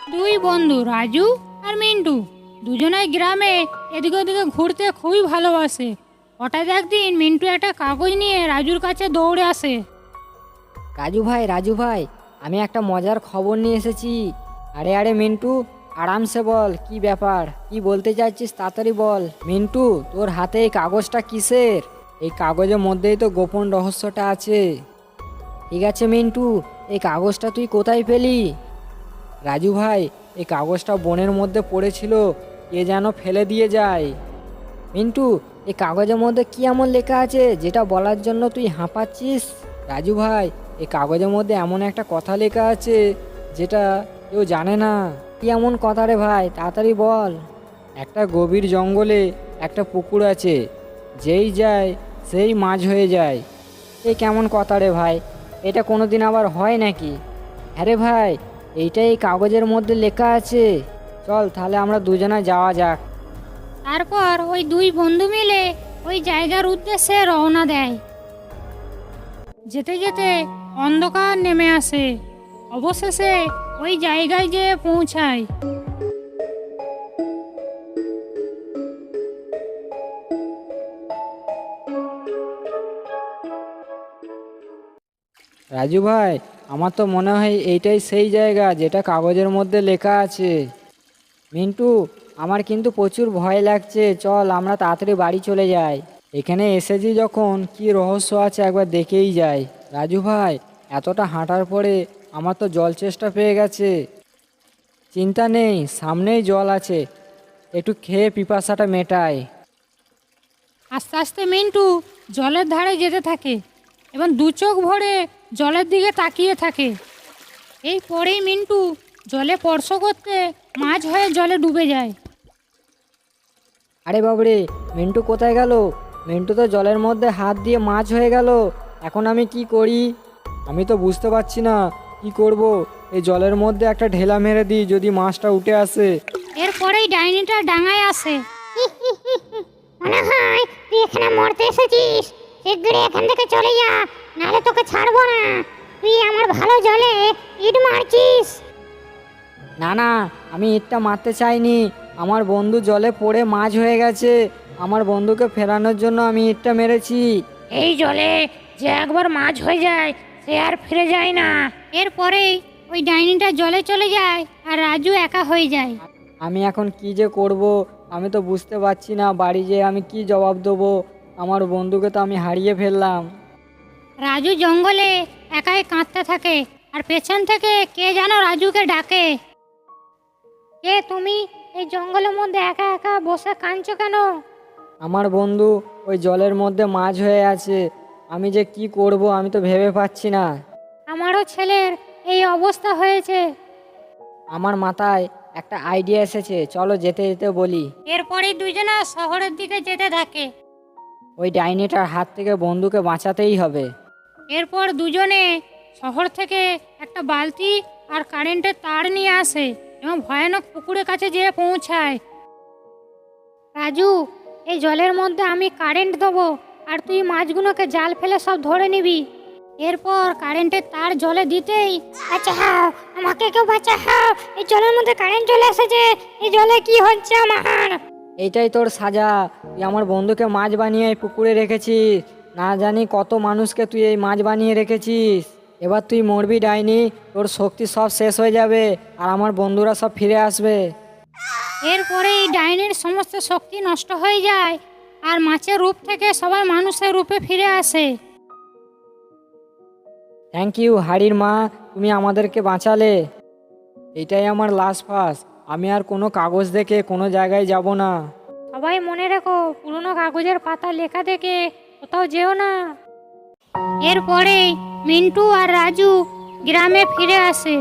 দুই বন্ধু রাজু আর মিন্টু দুজনেই গ্রামে এদিকে ওদিকে ঘুরতে খুবই ভালোবাসে। হঠাৎ একদিন মিন্টু একটা কাগজ নিয়ে রাজুর কাছে দৌড়ে আসে। রাজু ভাই, আমি একটা মজার খবর নিয়ে এসেছি। আরে আরে মিন্টু, আরামসে বল, কি ব্যাপার, কি বলতে চাইছিস তাড়াতাড়ি বল। মিন্টু, তোর হাতে এই কাগজটা কিসের? এই কাগজের মধ্যেই তো গোপন রহস্যটা আছে। ঠিক আছে মিন্টু, এই কাগজটা তুই কোথায় পেলি? রাজু ভাই, এই কাগজটা বনের মধ্যে পড়েছিল, কে যেন ফেলে দিয়ে যায়। মিন্টু, এই কাগজের মধ্যে কি এমন লেখা আছে যেটা বলার জন্য তুই হাঁপাচ্ছিস? রাজু ভাই, এই কাগজের মধ্যে এমন একটা কথা লেখা আছে যেটা কেউ জানে না। কি এমন কথা রে ভাই, তাড়াতাড়ি বল। একটা গভীর জঙ্গলে একটা পুকুর আছে, যেই যায় সেই মাছ হয়ে যায়। এই কেমন কথা রে ভাই, এটা কোনোদিন আবার হয় নাকি? আরে ভাই, এইটাই এই কাগজের মধ্যে লেখা আছে। চল তাহলে আমরা দুজনে যাওয়া যাক। তারপর ওই দুই বন্ধু মিলে ওই জায়গার উদ্দেশ্যে রওনা দেয়। যেতে যেতে অন্ধকার নেমে আসে। অবশেষে ওই জায়গায় যেয়ে পৌঁছায়। রাজু ভাই, আমার তো মনে হয় এইটাই সেই জায়গা যেটা কাগজের মধ্যে লেখা আছে। মিন্টু, আমার কিন্তু প্রচুর ভয় লাগছে, চল আমরা তাড়াতাড়ি বাড়ি চলে যাই। এখানে এসেছি যখন, কি রহস্য আছে একবার দেখেই যাই। রাজু ভাই, এতটা হাঁটার পরে আমার তো জল চেষ্টা পেয়ে গেছে। চিন্তা নেই, সামনেই জল আছে, একটু খেয়ে পিপাসাটা মেটাই। আস্তে আস্তে মিন্টু জলের ধারে যেতে থাকে এবং দু চোখ ভরে জলের দিকে তাকিয়ে থাকে। এই পরেই মিন্টু জলে স্পর্শ করতে মাছ হয়ে জলে ডুবে যায়। আরে বাবরে, মিন্টু কোথায় গেল? মিন্টু তো জলের মধ্যে হাত দিয়ে মাছ হয়ে গেল। এখন আমি কি করি? আমি তো বুঝতে পারছি না কি করব। এই জলের মধ্যে একটা ঢেলা মেরে দিই, যদি মাছটা উঠে আসে। এরপরেই ডাইনিটা ডাঙায় আসে। মনে হয় তুই এখানে মরতে এসেছিস। শিগগিরই এখান থেকে চলে যা, নাহলে তোকে ছাড়বো না। তুই আমার ভালো জলে ইট মারছিস। না না, আমি ইটটা মারতে চাইনি। আমার বন্ধু জলে পড়ে মাছ হয়ে গেছে, আমার বন্ধুকে ফেরানোর জন্য আমি ইটটা মেরেছি। এই জলে যে একবার মাছ হয়ে যায় সে আর ফিরে যায় না। এরপরেই ওই ডাইনিটা জলে চলে যায় আর রাজু একা হয়ে যায়। আমি এখন কি যে করব, আমি তো বুঝতে পারছি না। বাড়ি যেয়ে আমি কি জবাব দেবো? আমার বন্ধুকে তো আমি হারিয়ে ফেললাম। রাজু জঙ্গলে একাই কাঁদতে থাকে আর পেছন থেকে কে যেন রাজুকে ডাকে। কে তুমি? এই জঙ্গলের মধ্যে একা একা বসে কাঁদছো কেন? আমার বন্ধু ওই জলের মধ্যে মাছ হয়ে আছে, আমি যে কি করব আমি তো ভেবে পাচ্ছি না। আমারও ছেলের এই অবস্থা হয়েছে। আমার মাথায় একটা আইডিয়া এসেছে, চলো যেতে যেতে বলি। এরপরেই দুইজনা শহরের দিকে যেতে থাকে। ওই ডাইনিটার হাত থেকে বন্ধুকে বাঁচাতেই হবে। এরপর দুজনে শহর থেকে একটা বালতি আর কারেন্টের তার নিয়ে আসে এবং ভয়ানক পুকুরের কাছে যেয়ে পৌঁছায়। রাজু, এই জলের মধ্যে আমি কারেন্ট দেবো আর তুই মাছগুলোকে জাল ফেলে সব ধরে নিবি। এরপর কারেন্টের তার জলে দিতেই বাঁচাও, আমাকে কেউ বাঁচাও। এই জলের মধ্যে কারেন্ট চলে এসেছে। এই জলে কি হচ্ছে আমার? এইটাই তোর সাজা, তুই আমার বন্ধুকে মাছ বানিয়ে এই পুকুরে রেখেছিস। না জানি কত মানুষকে তুই এই মাছ বানিয়ে রেখেছিস। এবার তুই মরবি ডাইনি, তোর শক্তি সব শেষ হয়ে যাবে আর আমার বন্ধুরা সব ফিরে আসবে। এরপরেই ডাইনির সমস্ত শক্তি নষ্ট হয়ে যায় আর মাছের রূপ থেকে সবাই মানুষের রূপে ফিরে আসে। থ্যাংক ইউ হাড়ির মা, তুমি আমাদেরকে বাঁচালে। এটাই আমার লাস্ট পাস, আমি আর কোনো কাগজ দেখে কোনো জায়গায় যাব না। সবাই মনে রেখো, পুরনো কাগজের পাতা লেখা দেখে কোথাও যেও না। এরপরেই মিন্টু আর রাজু গ্রামে ফিরে আসে।